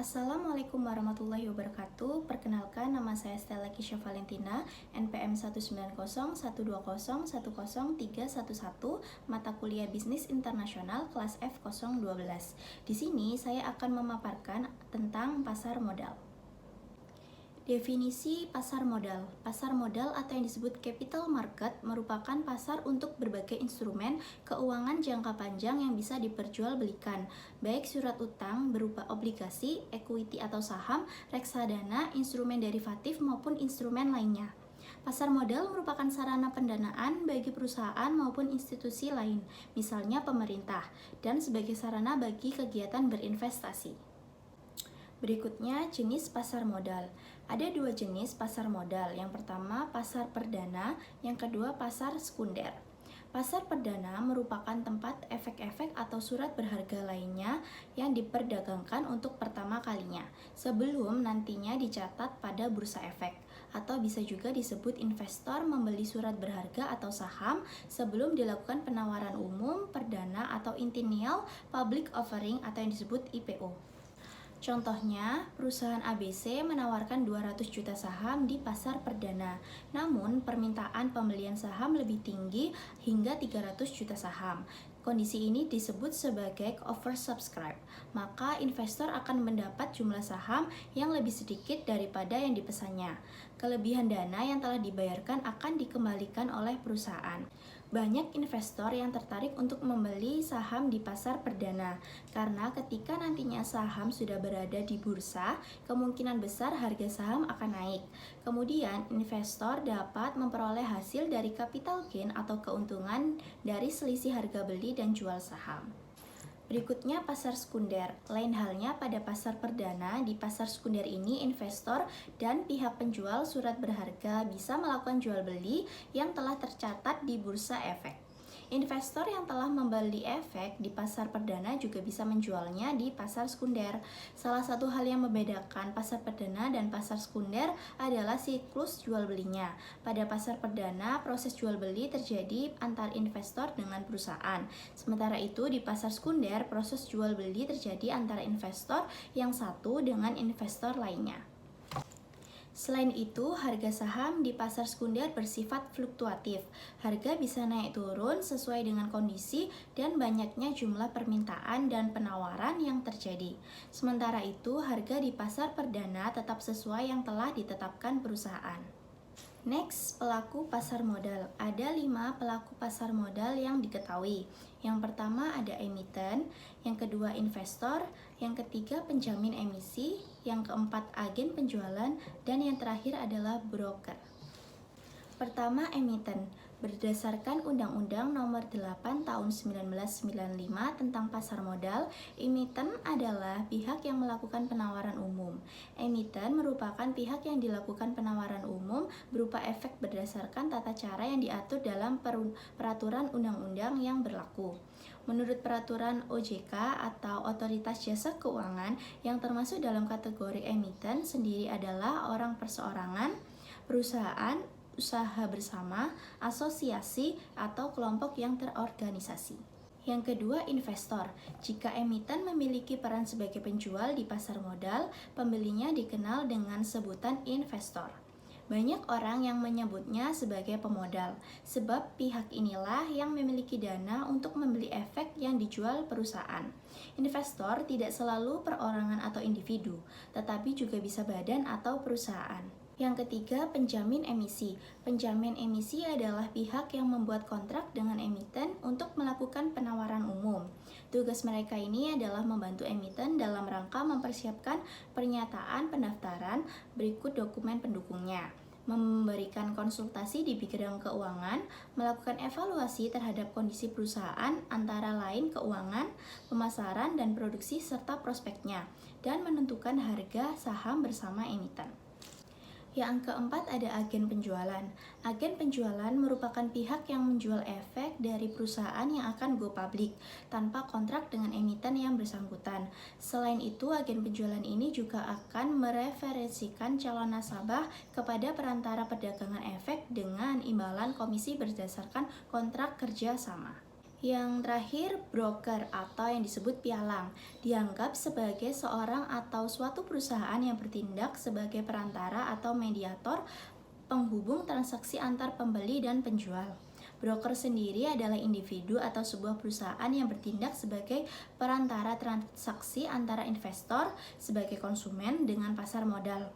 Assalamualaikum warahmatullahi wabarakatuh. Perkenalkan, nama saya Stella Kisha Valentina, NPM 19010010311, mata kuliah Bisnis Internasional kelas F012. Di sini saya akan memaparkan tentang pasar modal. Definisi pasar modal. Pasar modal atau yang disebut capital market merupakan pasar untuk berbagai instrumen keuangan jangka panjang yang bisa diperjualbelikan, baik surat utang berupa obligasi, equity atau saham, reksadana, instrumen derivatif maupun instrumen lainnya. Pasar modal merupakan sarana pendanaan bagi perusahaan maupun institusi lain, misalnya pemerintah, dan sebagai sarana bagi kegiatan berinvestasi. Berikutnya, jenis pasar modal. Ada dua jenis pasar modal. Yang pertama, pasar perdana. Yang kedua, pasar sekunder. Pasar perdana merupakan tempat efek-efek atau surat berharga lainnya yang diperdagangkan untuk pertama kalinya, sebelum nantinya dicatat pada bursa efek. Atau bisa juga disebut investor membeli surat berharga atau saham sebelum dilakukan penawaran umum, perdana atau intinial public offering atau yang disebut IPO. Contohnya, perusahaan ABC menawarkan 200 juta saham di pasar perdana, namun permintaan pembelian saham lebih tinggi hingga 300 juta saham. Kondisi ini disebut sebagai oversubscribe, maka investor akan mendapat jumlah saham yang lebih sedikit daripada yang dipesannya. Kelebihan dana yang telah dibayarkan akan dikembalikan oleh perusahaan. Banyak investor yang tertarik untuk membeli saham di pasar perdana, karena ketika nantinya saham sudah berada di bursa, kemungkinan besar harga saham akan naik. Kemudian, investor dapat memperoleh hasil dari capital gain atau keuntungan dari selisih harga beli dan jual saham. Berikutnya, pasar sekunder. Lain halnya pada pasar perdana, di pasar sekunder ini investor dan pihak penjual surat berharga bisa melakukan jual beli yang telah tercatat di bursa efek. Investor yang telah membeli efek di pasar perdana juga bisa menjualnya di pasar sekunder. Salah satu hal yang membedakan pasar perdana dan pasar sekunder adalah siklus jual belinya. Pada pasar perdana, proses jual beli terjadi antar investor dengan perusahaan. Sementara itu, di pasar sekunder, proses jual beli terjadi antara investor yang satu dengan investor lainnya. Selain itu, harga saham di pasar sekunder bersifat fluktuatif. Harga bisa naik turun sesuai dengan kondisi dan banyaknya jumlah permintaan dan penawaran yang terjadi. Sementara itu, harga di pasar perdana tetap sesuai yang telah ditetapkan perusahaan. Next, pelaku pasar modal. Ada 5 pelaku pasar modal yang diketahui. Yang pertama ada emiten, yang kedua investor, yang ketiga penjamin emisi, yang keempat agen penjualan, dan yang terakhir adalah broker. Pertama, emiten. Berdasarkan Undang-Undang Nomor 8 Tahun 1995 tentang pasar modal, emiten adalah pihak yang melakukan penawaran umum. Emiten merupakan pihak yang dilakukan penawaran umum berupa efek berdasarkan tata cara yang diatur dalam peraturan undang-undang yang berlaku. Menurut peraturan OJK atau Otoritas Jasa Keuangan, yang termasuk dalam kategori emiten sendiri adalah orang perseorangan, perusahaan, usaha bersama, asosiasi, atau kelompok yang terorganisasi. Yang kedua, investor. Jika emiten memiliki peran sebagai penjual di pasar modal, pembelinya dikenal dengan sebutan investor. Banyak orang yang menyebutnya sebagai pemodal, sebab pihak inilah yang memiliki dana untuk membeli efek yang dijual perusahaan. Investor tidak selalu perorangan atau individu, tetapi juga bisa badan atau perusahaan. Yang ketiga, penjamin emisi. Penjamin emisi adalah pihak yang membuat kontrak dengan emiten untuk melakukan penawaran umum. Tugas mereka ini adalah membantu emiten dalam rangka mempersiapkan pernyataan pendaftaran berikut dokumen pendukungnya, memberikan konsultasi di bidang keuangan, melakukan evaluasi terhadap kondisi perusahaan antara lain keuangan, pemasaran dan produksi serta prospeknya, dan menentukan harga saham bersama emiten. Yang keempat ada agen penjualan. Agen penjualan merupakan pihak yang menjual efek dari perusahaan yang akan go public tanpa kontrak dengan emiten yang bersangkutan. Selain itu, agen penjualan ini juga akan mereferensikan calon nasabah kepada perantara perdagangan efek dengan imbalan komisi berdasarkan kontrak kerja sama. Yang terakhir, broker atau yang disebut pialang dianggap sebagai seorang atau suatu perusahaan yang bertindak sebagai perantara atau mediator penghubung transaksi antar pembeli dan penjual. Broker sendiri adalah individu atau sebuah perusahaan yang bertindak sebagai perantara transaksi antara investor sebagai konsumen dengan pasar modal.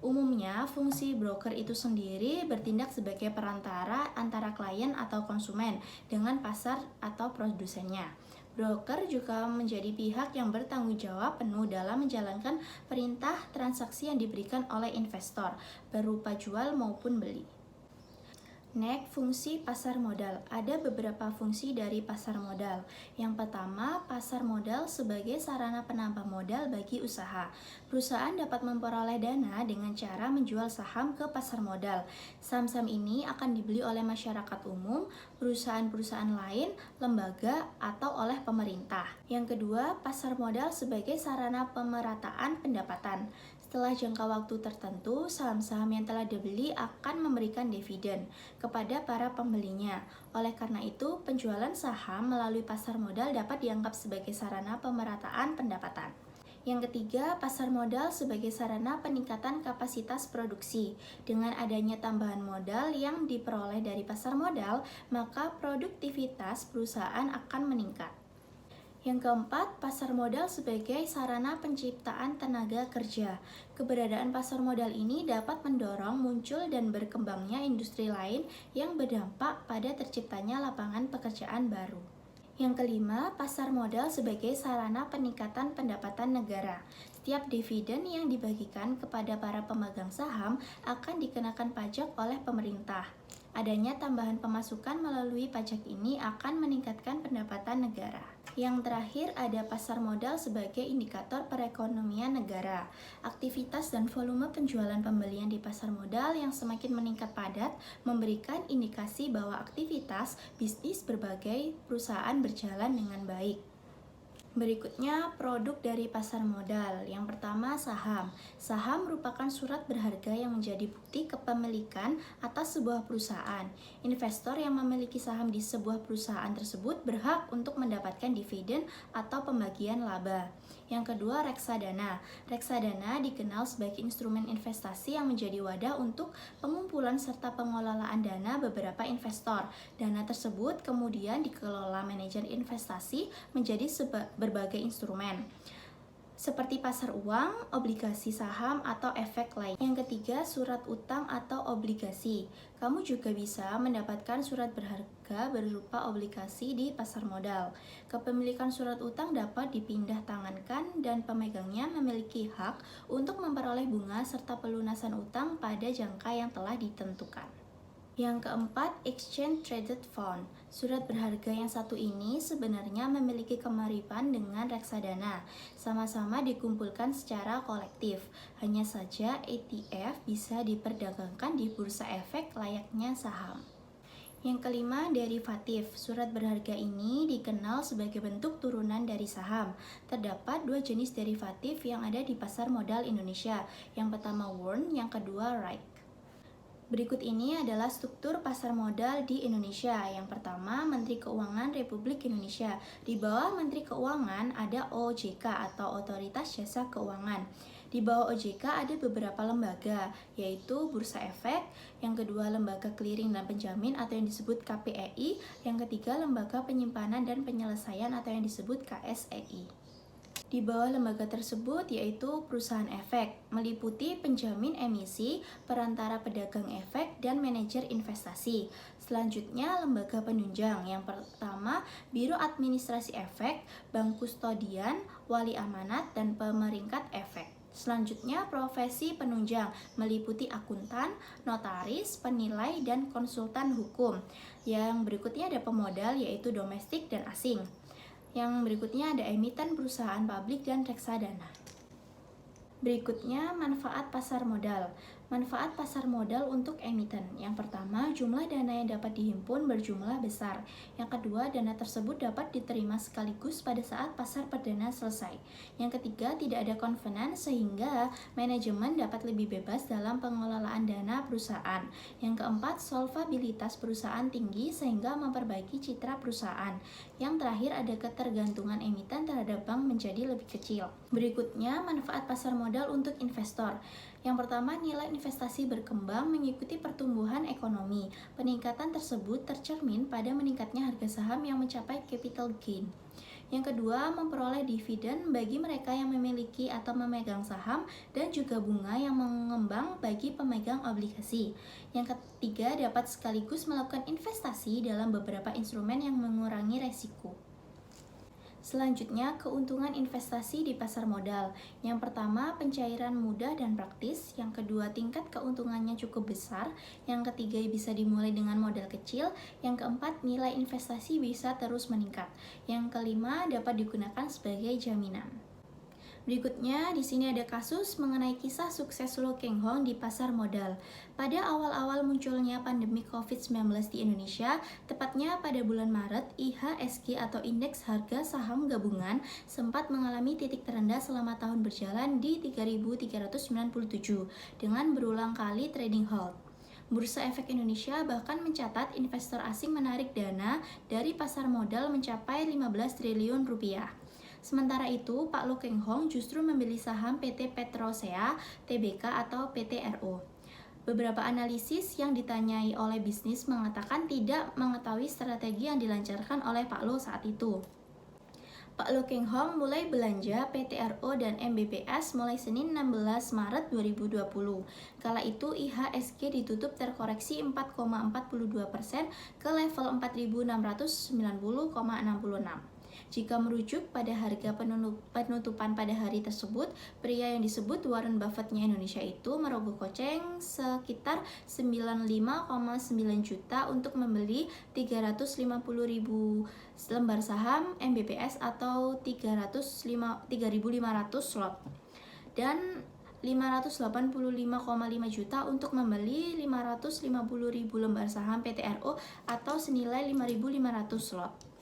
Umumnya, fungsi broker itu sendiri bertindak sebagai perantara antara klien atau konsumen dengan pasar atau produsennya. Broker juga menjadi pihak yang bertanggung jawab penuh dalam menjalankan perintah transaksi yang diberikan oleh investor, berupa jual maupun beli. Next, fungsi pasar modal. Ada beberapa fungsi dari pasar modal. Yang pertama, pasar modal sebagai sarana penambah modal bagi usaha. Perusahaan dapat memperoleh dana dengan cara menjual saham ke pasar modal. Saham-saham ini akan dibeli oleh masyarakat umum, perusahaan-perusahaan lain, lembaga, atau oleh pemerintah. Yang kedua, pasar modal sebagai sarana pemerataan pendapatan. Setelah jangka waktu tertentu, saham-saham yang telah dibeli akan memberikan dividen kepada para pembelinya. Oleh karena itu, penjualan saham melalui pasar modal dapat dianggap sebagai sarana pemerataan pendapatan. Yang ketiga, pasar modal sebagai sarana peningkatan kapasitas produksi. Dengan adanya tambahan modal yang diperoleh dari pasar modal, maka produktivitas perusahaan akan meningkat. Yang keempat, pasar modal sebagai sarana penciptaan tenaga kerja. Keberadaan pasar modal ini dapat mendorong muncul dan berkembangnya industri lain yang berdampak pada terciptanya lapangan pekerjaan baru. Yang kelima, pasar modal sebagai sarana peningkatan pendapatan negara. Setiap dividen yang dibagikan kepada para pemegang saham akan dikenakan pajak oleh pemerintah. Adanya tambahan pemasukan melalui pajak ini akan meningkatkan pendapatan negara. Yang terakhir, ada pasar modal sebagai indikator perekonomian negara. Aktivitas dan volume penjualan pembelian di pasar modal yang semakin meningkat padat memberikan indikasi bahwa aktivitas bisnis berbagai perusahaan berjalan dengan baik. Berikutnya, produk dari pasar modal. Yang pertama, saham. Saham merupakan surat berharga yang menjadi bukti kepemilikan atas sebuah perusahaan. Investor yang memiliki saham di sebuah perusahaan tersebut berhak untuk mendapatkan dividen atau pembagian laba. Yang kedua, reksadana. Reksadana dikenal sebagai instrumen investasi yang menjadi wadah untuk pengumpulan serta pengelolaan dana beberapa investor. Dana tersebut kemudian dikelola manajer investasi menjadi berbagai instrumen seperti pasar uang, obligasi saham, atau efek lain. Yang ketiga, surat utang atau obligasi. Kamu juga bisa mendapatkan surat berharga berupa obligasi di pasar modal. Kepemilikan surat utang dapat dipindah tangankan dan pemegangnya memiliki hak untuk memperoleh bunga serta pelunasan utang pada jangka yang telah ditentukan. Yang keempat, exchange traded fund. Surat berharga yang satu ini sebenarnya memiliki kemiripan dengan reksadana. Sama-sama dikumpulkan secara kolektif. Hanya saja ETF bisa diperdagangkan di bursa efek layaknya saham. Yang kelima, derivatif. Surat berharga ini dikenal sebagai bentuk turunan dari saham. Terdapat dua jenis derivatif yang ada di pasar modal Indonesia. Yang pertama warrant, yang kedua right. Berikut ini adalah struktur pasar modal di Indonesia. Yang pertama, Menteri Keuangan Republik Indonesia. Di bawah Menteri Keuangan ada OJK atau Otoritas Jasa Keuangan. Di bawah OJK ada beberapa lembaga, yaitu Bursa Efek, yang kedua Lembaga Clearing dan Penjamin atau yang disebut KPEI, yang ketiga Lembaga Penyimpanan dan Penyelesaian atau yang disebut KSEI. Di bawah lembaga tersebut yaitu perusahaan efek, meliputi penjamin emisi, perantara pedagang efek, dan manajer investasi. Selanjutnya, lembaga penunjang. Yang pertama, Biro Administrasi Efek, Bank Kustodian, Wali Amanat, dan Pemeringkat Efek. Selanjutnya, profesi penunjang meliputi akuntan, notaris, penilai, dan konsultan hukum. Yang berikutnya ada pemodal yaitu domestik dan asing. Yang berikutnya ada emiten perusahaan publik dan reksadana. Berikutnya, manfaat pasar modal. Manfaat pasar modal untuk emiten. Yang pertama, jumlah dana yang dapat dihimpun berjumlah besar. Yang kedua, dana tersebut dapat diterima sekaligus pada saat pasar perdana selesai. Yang ketiga, tidak ada kovenan sehingga manajemen dapat lebih bebas dalam pengelolaan dana perusahaan. Yang keempat, solvabilitas perusahaan tinggi sehingga memperbaiki citra perusahaan. Yang terakhir, ada ketergantungan emiten terhadap bank menjadi lebih kecil. Berikutnya, manfaat pasar modal untuk investor. Yang pertama, nilai investasi berkembang mengikuti pertumbuhan ekonomi. Peningkatan tersebut tercermin pada meningkatnya harga saham yang mencapai capital gain. Yang kedua, memperoleh dividen bagi mereka yang memiliki atau memegang saham dan juga bunga yang mengembang bagi pemegang obligasi. Yang ketiga, dapat sekaligus melakukan investasi dalam beberapa instrumen yang mengurangi resiko. Selanjutnya, keuntungan investasi di pasar modal. Yang pertama, pencairan mudah dan praktis. Yang kedua, tingkat keuntungannya cukup besar. Yang ketiga, bisa dimulai dengan modal kecil. Yang keempat, nilai investasi bisa terus meningkat. Yang kelima, dapat digunakan sebagai jaminan. Berikutnya, di sini ada kasus mengenai kisah sukses Lo Keng Hong di pasar modal. Pada awal-awal munculnya pandemi COVID-19 di Indonesia, tepatnya pada bulan Maret, IHSG atau Indeks Harga Saham Gabungan sempat mengalami titik terendah selama tahun berjalan di 3.397 dengan berulang kali trading halt. Bursa Efek Indonesia bahkan mencatat investor asing menarik dana dari pasar modal mencapai 15 triliun rupiah. Sementara itu, Pak Lo Keng Hong justru membeli saham PT Petrosea Tbk atau PTRO. Beberapa analisis yang ditanyai oleh bisnis mengatakan tidak mengetahui strategi yang dilancarkan oleh Pak Lo saat itu. Pak Lo Keng Hong mulai belanja PTRO dan MBPS mulai Senin 16 Maret 2020. Kala itu IHSG ditutup terkoreksi 4,42% ke level 4.690,66. Jika merujuk pada harga penutupan pada hari tersebut, pria yang disebut Warren Buffett-nya Indonesia itu merogoh kocek sekitar 95,9 juta untuk membeli 350.000 lembar saham MBPS atau 3.500 slot dan 585,5 juta untuk membeli 550.000 lembar saham PTRO atau senilai 5.500 slot.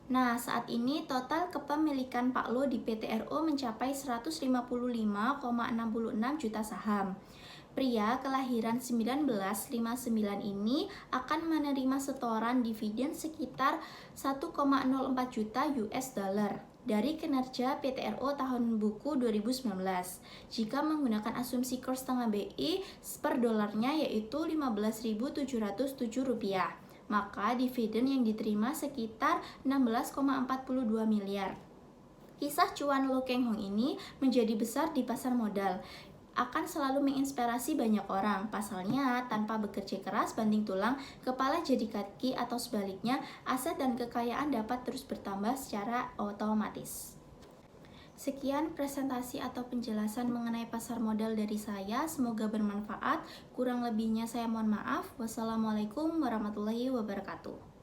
Nah, saat ini total kepemilikan Pak Lo di PTRO mencapai 155,66 juta saham. Pria kelahiran 1959 ini akan menerima setoran dividen sekitar 1,04 juta US dollar dari kinerja PTRO tahun buku 2019. Jika menggunakan asumsi kurs setengah BI per dolarnya yaitu 15.707 rupiah. Maka dividen yang diterima sekitar 16,42 miliar. Kisah cuan Lo Keng Hong ini menjadi besar di pasar modal, akan selalu menginspirasi banyak orang. Pasalnya, tanpa bekerja keras banting tulang, kepala jadi kaki atau sebaliknya, aset dan kekayaan dapat terus bertambah secara otomatis. Sekian presentasi atau penjelasan mengenai pasar modal dari saya, semoga bermanfaat. Kurang lebihnya saya mohon maaf. Wassalamualaikum warahmatullahi wabarakatuh.